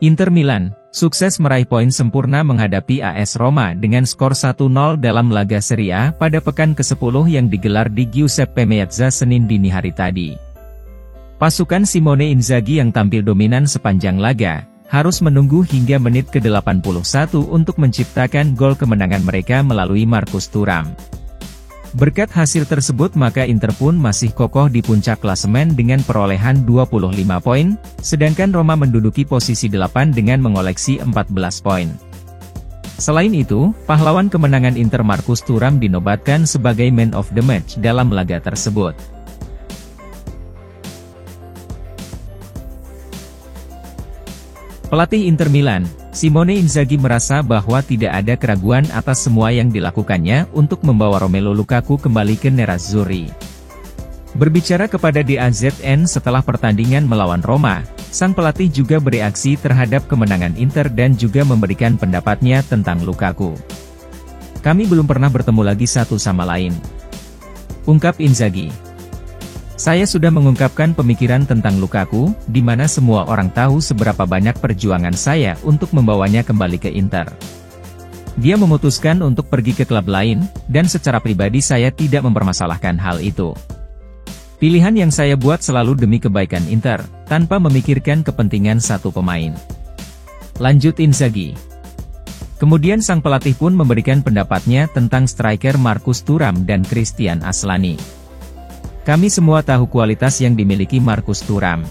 Inter Milan, sukses meraih poin sempurna menghadapi AS Roma dengan skor 1-0 dalam laga Serie A pada pekan ke-10 yang digelar di Giuseppe Meazza Senin dini hari tadi. Pasukan Simone Inzaghi yang tampil dominan sepanjang laga, harus menunggu hingga menit ke-81 untuk menciptakan gol kemenangan mereka melalui Marcus Thuram. Berkat hasil tersebut maka Inter pun masih kokoh di puncak klasemen dengan perolehan 25 poin, sedangkan Roma menduduki posisi 8 dengan mengoleksi 14 poin. Selain itu, pahlawan kemenangan Inter Marcus Thuram dinobatkan sebagai man of the match dalam laga tersebut. Pelatih Inter Milan, Simone Inzaghi merasa bahwa tidak ada keraguan atas semua yang dilakukannya untuk membawa Romelu Lukaku kembali ke Nerazzurri. Berbicara kepada DAZN setelah pertandingan melawan Roma, sang pelatih juga bereaksi terhadap kemenangan Inter dan juga memberikan pendapatnya tentang Lukaku. "Kami belum pernah bertemu lagi satu sama lain," ungkap Inzaghi. "Saya sudah mengungkapkan pemikiran tentang Lukaku, di mana semua orang tahu seberapa banyak perjuangan saya untuk membawanya kembali ke Inter. Dia memutuskan untuk pergi ke klub lain, dan secara pribadi saya tidak mempermasalahkan hal itu. Pilihan yang saya buat selalu demi kebaikan Inter, tanpa memikirkan kepentingan satu pemain," lanjut Inzaghi. Kemudian sang pelatih pun memberikan pendapatnya tentang striker Marcus Thuram dan Christian Aslani. "Kami semua tahu kualitas yang dimiliki Marcus Thuram.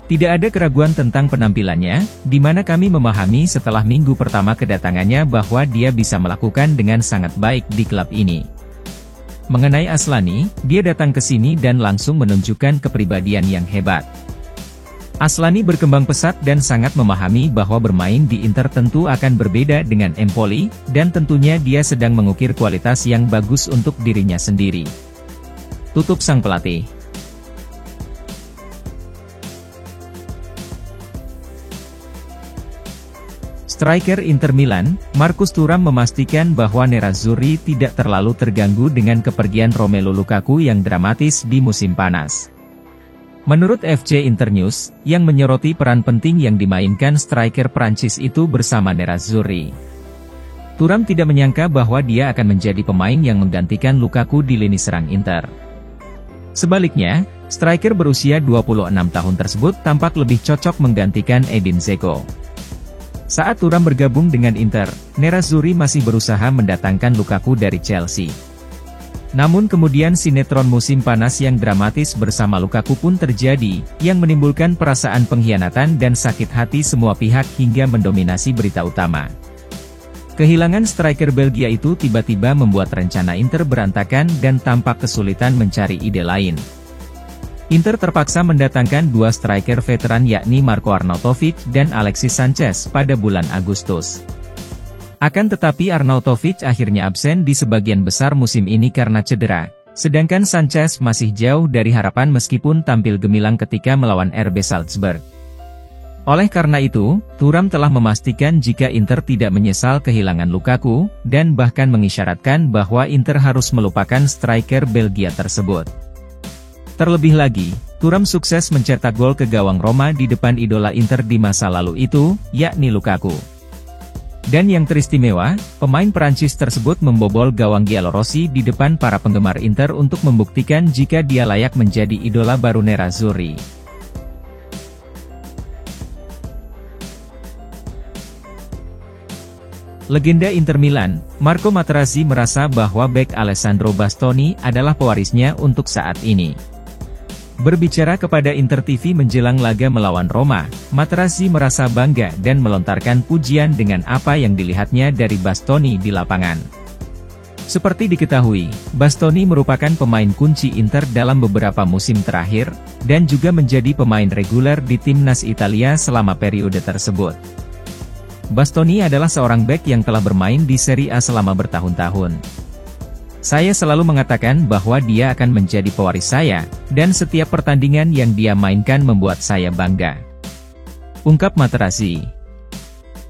Tidak ada keraguan tentang penampilannya, di mana kami memahami setelah minggu pertama kedatangannya bahwa dia bisa melakukan dengan sangat baik di klub ini. Mengenai Aslani, dia datang ke sini dan langsung menunjukkan kepribadian yang hebat. Aslani berkembang pesat dan sangat memahami bahwa bermain di Inter tentu akan berbeda dengan Empoli, dan tentunya dia sedang mengukir kualitas yang bagus untuk dirinya sendiri," tutup sang pelatih. Striker Inter Milan, Marcus Thuram memastikan bahwa Nerazzurri tidak terlalu terganggu dengan kepergian Romelu Lukaku yang dramatis di musim panas. Menurut FC Internews, yang menyoroti peran penting yang dimainkan striker Prancis itu bersama Nerazzurri, Thuram tidak menyangka bahwa dia akan menjadi pemain yang menggantikan Lukaku di lini serang Inter. Sebaliknya, striker berusia 26 tahun tersebut tampak lebih cocok menggantikan Edin Dzeko. Saat Thuram bergabung dengan Inter, Nerazzurri masih berusaha mendatangkan Lukaku dari Chelsea. Namun kemudian sinetron musim panas yang dramatis bersama Lukaku pun terjadi, yang menimbulkan perasaan pengkhianatan dan sakit hati semua pihak hingga mendominasi berita utama. Kehilangan striker Belgia itu tiba-tiba membuat rencana Inter berantakan dan tampak kesulitan mencari ide lain. Inter terpaksa mendatangkan dua striker veteran yakni Marko Arnautovic dan Alexis Sanchez pada bulan Agustus. Akan tetapi Arnautovic akhirnya absen di sebagian besar musim ini karena cedera, sedangkan Sanchez masih jauh dari harapan meskipun tampil gemilang ketika melawan RB Salzburg. Oleh karena itu, Thuram telah memastikan jika Inter tidak menyesal kehilangan Lukaku, dan bahkan mengisyaratkan bahwa Inter harus melupakan striker Belgia tersebut. Terlebih lagi, Thuram sukses mencetak gol ke gawang Roma di depan idola Inter di masa lalu itu, yakni Lukaku. Dan yang teristimewa, pemain Prancis tersebut membobol gawang Giallorossi di depan para penggemar Inter untuk membuktikan jika dia layak menjadi idola baru Nerazzurri. Legenda Inter Milan, Marco Materazzi merasa bahwa bek Alessandro Bastoni adalah pewarisnya untuk saat ini. Berbicara kepada Inter TV menjelang laga melawan Roma, Materazzi merasa bangga dan melontarkan pujian dengan apa yang dilihatnya dari Bastoni di lapangan. Seperti diketahui, Bastoni merupakan pemain kunci Inter dalam beberapa musim terakhir, dan juga menjadi pemain reguler di timnas Italia selama periode tersebut. Bastoni adalah seorang bek yang telah bermain di Serie A selama bertahun-tahun. "Saya selalu mengatakan bahwa dia akan menjadi pewaris saya, dan setiap pertandingan yang dia mainkan membuat saya bangga," ungkap Materazzi.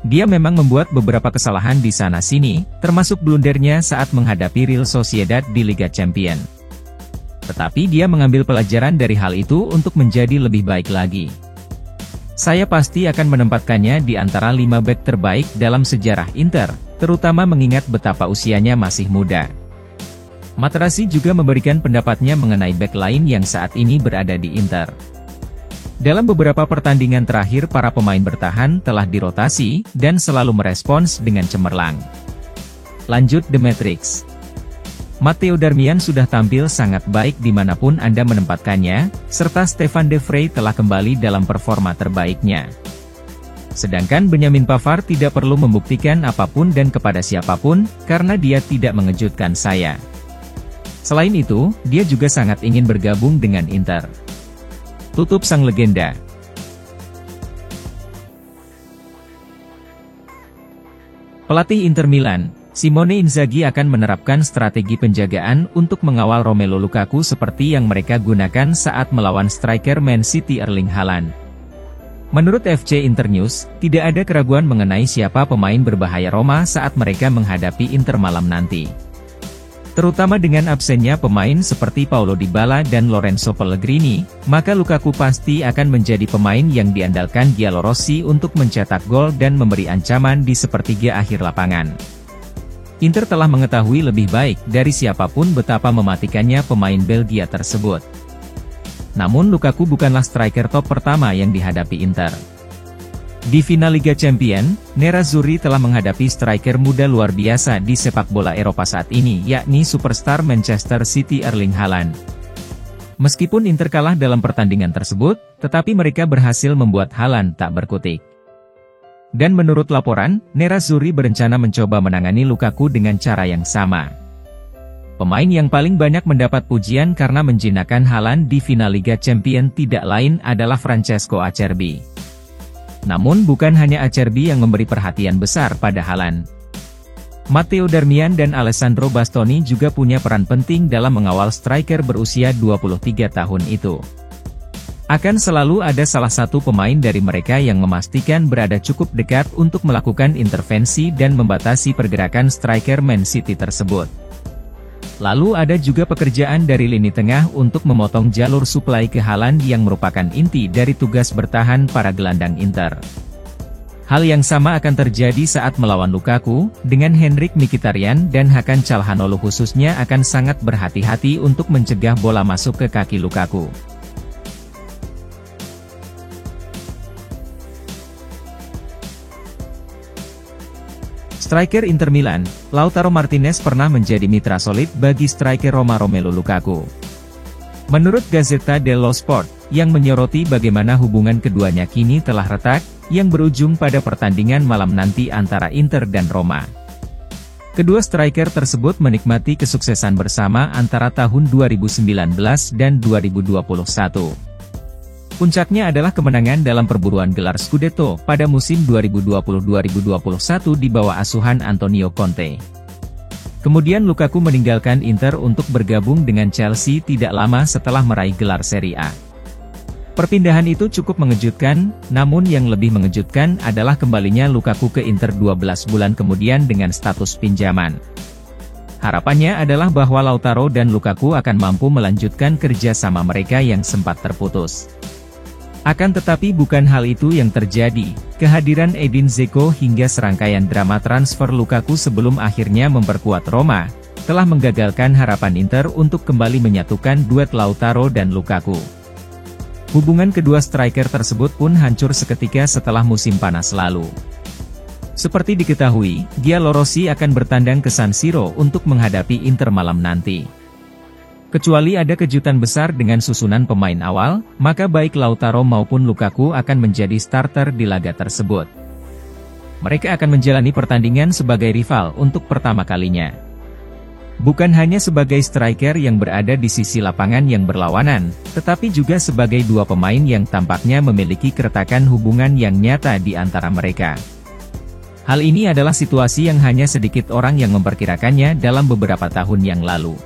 Dia memang membuat beberapa kesalahan di sana-sini, termasuk blundernya saat menghadapi Real Sociedad di Liga Champions. Tetapi dia mengambil pelajaran dari hal itu untuk menjadi lebih baik lagi. Saya pasti akan menempatkannya di antara 5 bek terbaik dalam sejarah Inter, terutama mengingat betapa usianya masih muda. Materazzi juga memberikan pendapatnya mengenai bek lain yang saat ini berada di Inter. Dalam beberapa pertandingan terakhir para pemain bertahan telah dirotasi, dan selalu merespons dengan cemerlang. Lanjut The Matrix. Matteo Darmian sudah tampil sangat baik dimanapun Anda menempatkannya, serta Stefan de Vrij telah kembali dalam performa terbaiknya. Sedangkan Benjamin Pavard tidak perlu membuktikan apapun dan kepada siapapun, karena dia tidak mengejutkan saya. Selain itu, dia juga sangat ingin bergabung dengan Inter. Tutup sang legenda. Pelatih Inter Milan, Simone Inzaghi akan menerapkan strategi penjagaan untuk mengawal Romelu Lukaku seperti yang mereka gunakan saat melawan striker Man City Erling Haaland. Menurut FC Internews, tidak ada keraguan mengenai siapa pemain berbahaya Roma saat mereka menghadapi Inter malam nanti. Terutama dengan absennya pemain seperti Paulo Dybala dan Lorenzo Pellegrini, maka Lukaku pasti akan menjadi pemain yang diandalkan Giallorossi untuk mencetak gol dan memberi ancaman di sepertiga akhir lapangan. Inter telah mengetahui lebih baik dari siapapun betapa mematikannya pemain Belgia tersebut. Namun Lukaku bukanlah striker top pertama yang dihadapi Inter. Di final Liga Champions, Nerazzurri telah menghadapi striker muda luar biasa di sepak bola Eropa saat ini, yakni superstar Manchester City Erling Haaland. Meskipun Inter kalah dalam pertandingan tersebut, tetapi mereka berhasil membuat Haaland tak berkutik. Dan menurut laporan, Nerazzurri berencana mencoba menangani Lukaku dengan cara yang sama. Pemain yang paling banyak mendapat pujian karena menjinakkan Haaland di final Liga Champions tidak lain adalah Francesco Acerbi. Namun bukan hanya Acerbi yang memberi perhatian besar pada Haaland. Matteo Darmian dan Alessandro Bastoni juga punya peran penting dalam mengawal striker berusia 23 tahun itu. Akan selalu ada salah satu pemain dari mereka yang memastikan berada cukup dekat untuk melakukan intervensi dan membatasi pergerakan striker Man City tersebut. Lalu ada juga pekerjaan dari lini tengah untuk memotong jalur suplai ke Haaland yang merupakan inti dari tugas bertahan para gelandang Inter. Hal yang sama akan terjadi saat melawan Lukaku, dengan Henrikh Mkhitaryan dan Hakan Çalhanoğlu khususnya akan sangat berhati-hati untuk mencegah bola masuk ke kaki Lukaku. Striker Inter Milan, Lautaro Martinez pernah menjadi mitra solid bagi striker Roma Romelu Lukaku. Menurut Gazzetta dello Sport, yang menyoroti bagaimana hubungan keduanya kini telah retak, yang berujung pada pertandingan malam nanti antara Inter dan Roma. Kedua striker tersebut menikmati kesuksesan bersama antara tahun 2019 dan 2021. Puncaknya adalah kemenangan dalam perburuan gelar Scudetto pada musim 2020-2021 di bawah asuhan Antonio Conte. Kemudian Lukaku meninggalkan Inter untuk bergabung dengan Chelsea tidak lama setelah meraih gelar Serie A. Perpindahan itu cukup mengejutkan, namun yang lebih mengejutkan adalah kembalinya Lukaku ke Inter 12 bulan kemudian dengan status pinjaman. Harapannya adalah bahwa Lautaro dan Lukaku akan mampu melanjutkan kerja sama mereka yang sempat terputus. Akan tetapi bukan hal itu yang terjadi. Kehadiran Edin Dzeko hingga serangkaian drama transfer Lukaku sebelum akhirnya memperkuat Roma, telah menggagalkan harapan Inter untuk kembali menyatukan duet Lautaro dan Lukaku. Hubungan kedua striker tersebut pun hancur seketika setelah musim panas lalu. Seperti diketahui, Giallorossi akan bertandang ke San Siro untuk menghadapi Inter malam nanti. Kecuali ada kejutan besar dengan susunan pemain awal, maka baik Lautaro maupun Lukaku akan menjadi starter di laga tersebut. Mereka akan menjalani pertandingan sebagai rival untuk pertama kalinya. Bukan hanya sebagai striker yang berada di sisi lapangan yang berlawanan, tetapi juga sebagai dua pemain yang tampaknya memiliki keretakan hubungan yang nyata di antara mereka. Hal ini adalah situasi yang hanya sedikit orang yang memperkirakannya dalam beberapa tahun yang lalu.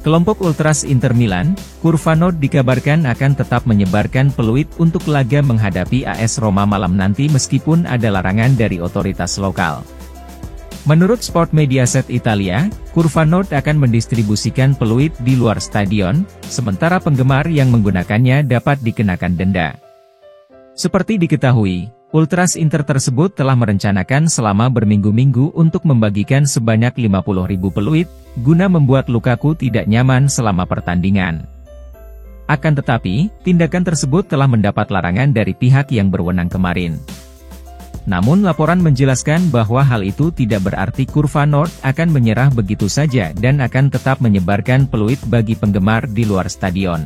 Kelompok Ultras Inter Milan, Curvano dikabarkan akan tetap menyebarkan peluit untuk laga menghadapi AS Roma malam nanti meskipun ada larangan dari otoritas lokal. Menurut Sport Mediaset Italia, Curva Nord akan mendistribusikan peluit di luar stadion, sementara penggemar yang menggunakannya dapat dikenakan denda. Seperti diketahui, Ultras Inter tersebut telah merencanakan selama berminggu-minggu untuk membagikan sebanyak 50.000 peluit, guna membuat Lukaku tidak nyaman selama pertandingan. Akan tetapi, tindakan tersebut telah mendapat larangan dari pihak yang berwenang kemarin. Namun laporan menjelaskan bahwa hal itu tidak berarti Curva Nord akan menyerah begitu saja dan akan tetap menyebarkan peluit bagi penggemar di luar stadion.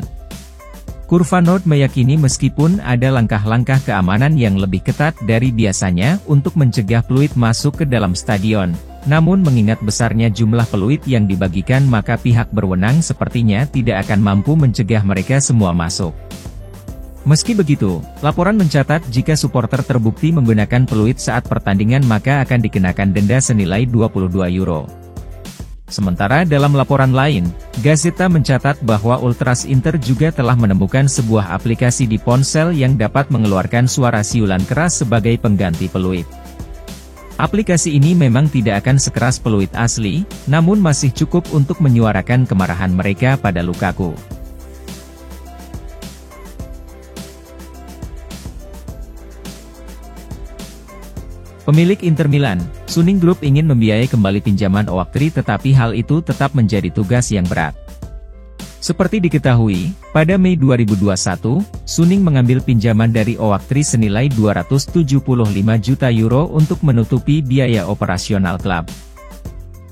Curva Nord meyakini meskipun ada langkah-langkah keamanan yang lebih ketat dari biasanya untuk mencegah peluit masuk ke dalam stadion, namun mengingat besarnya jumlah peluit yang dibagikan maka pihak berwenang sepertinya tidak akan mampu mencegah mereka semua masuk. Meski begitu, laporan mencatat jika supporter terbukti menggunakan peluit saat pertandingan maka akan dikenakan denda senilai 22 euro. Sementara dalam laporan lain, Gazzetta mencatat bahwa Ultras Inter juga telah menemukan sebuah aplikasi di ponsel yang dapat mengeluarkan suara siulan keras sebagai pengganti peluit. Aplikasi ini memang tidak akan sekeras peluit asli, namun masih cukup untuk menyuarakan kemarahan mereka pada Lukaku. Pemilik Inter Milan, Suning Group ingin membiayai kembali pinjaman Oaktri tetapi hal itu tetap menjadi tugas yang berat. Seperti diketahui, pada Mei 2021, Suning mengambil pinjaman dari Oaktri senilai 275 juta euro untuk menutupi biaya operasional klub.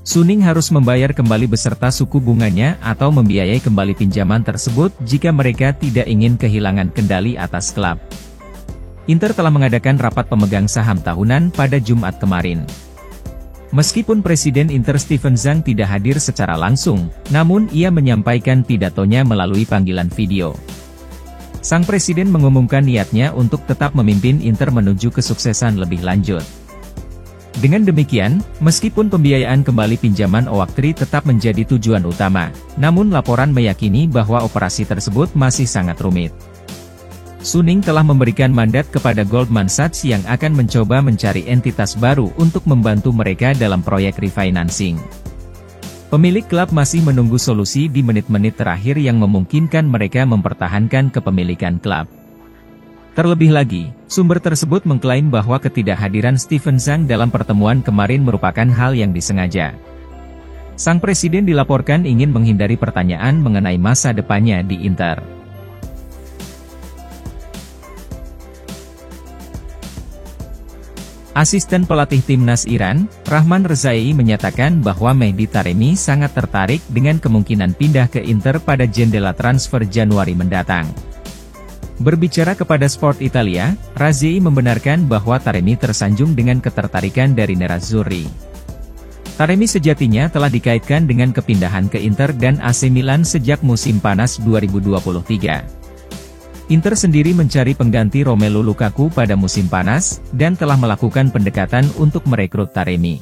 Suning harus membayar kembali beserta suku bunganya atau membiayai kembali pinjaman tersebut jika mereka tidak ingin kehilangan kendali atas klub. Inter telah mengadakan rapat pemegang saham tahunan pada Jumat kemarin. Meskipun Presiden Inter Steven Zhang tidak hadir secara langsung, namun ia menyampaikan pidatonya melalui panggilan video. Sang Presiden mengumumkan niatnya untuk tetap memimpin Inter menuju kesuksesan lebih lanjut. Dengan demikian, meskipun pembiayaan kembali pinjaman Oaktri tetap menjadi tujuan utama, namun laporan meyakini bahwa operasi tersebut masih sangat rumit. Suning telah memberikan mandat kepada Goldman Sachs yang akan mencoba mencari entitas baru untuk membantu mereka dalam proyek refinancing. Pemilik klub masih menunggu solusi di menit-menit terakhir yang memungkinkan mereka mempertahankan kepemilikan klub. Terlebih lagi, sumber tersebut mengklaim bahwa ketidakhadiran Steven Zhang dalam pertemuan kemarin merupakan hal yang disengaja. Sang presiden dilaporkan ingin menghindari pertanyaan mengenai masa depannya di Inter. Asisten pelatih timnas Iran, Rahman Rezai menyatakan bahwa Mehdi Taremi sangat tertarik dengan kemungkinan pindah ke Inter pada jendela transfer Januari mendatang. Berbicara kepada Sport Italia, Rezai membenarkan bahwa Taremi tersanjung dengan ketertarikan dari Nerazzurri. Taremi sejatinya telah dikaitkan dengan kepindahan ke Inter dan AC Milan sejak musim panas 2023. Inter sendiri mencari pengganti Romelu Lukaku pada musim panas, dan telah melakukan pendekatan untuk merekrut Taremi.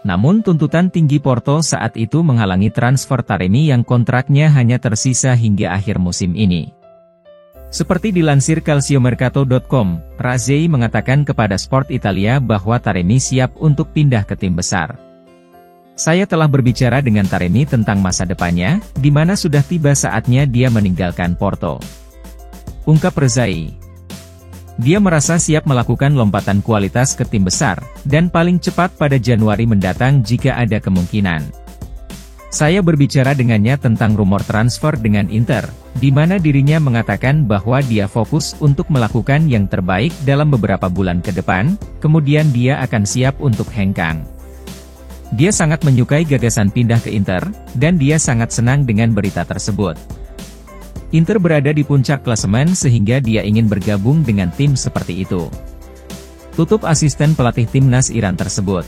Namun tuntutan tinggi Porto saat itu menghalangi transfer Taremi yang kontraknya hanya tersisa hingga akhir musim ini. Seperti dilansir Calciomercato.com, Rezai mengatakan kepada Sport Italia bahwa Taremi siap untuk pindah ke tim besar. Saya telah berbicara dengan Taremi tentang masa depannya, di mana sudah tiba saatnya dia meninggalkan Porto. Ungkap Rezai. Dia merasa siap melakukan lompatan kualitas ke tim besar, dan paling cepat pada Januari mendatang jika ada kemungkinan. Saya berbicara dengannya tentang rumor transfer dengan Inter, di mana dirinya mengatakan bahwa dia fokus untuk melakukan yang terbaik dalam beberapa bulan ke depan, kemudian dia akan siap untuk hengkang. Dia sangat menyukai gagasan pindah ke Inter, dan dia sangat senang dengan berita tersebut. Inter berada di puncak klasemen sehingga dia ingin bergabung dengan tim seperti itu. Tutup asisten pelatih timnas Iran tersebut.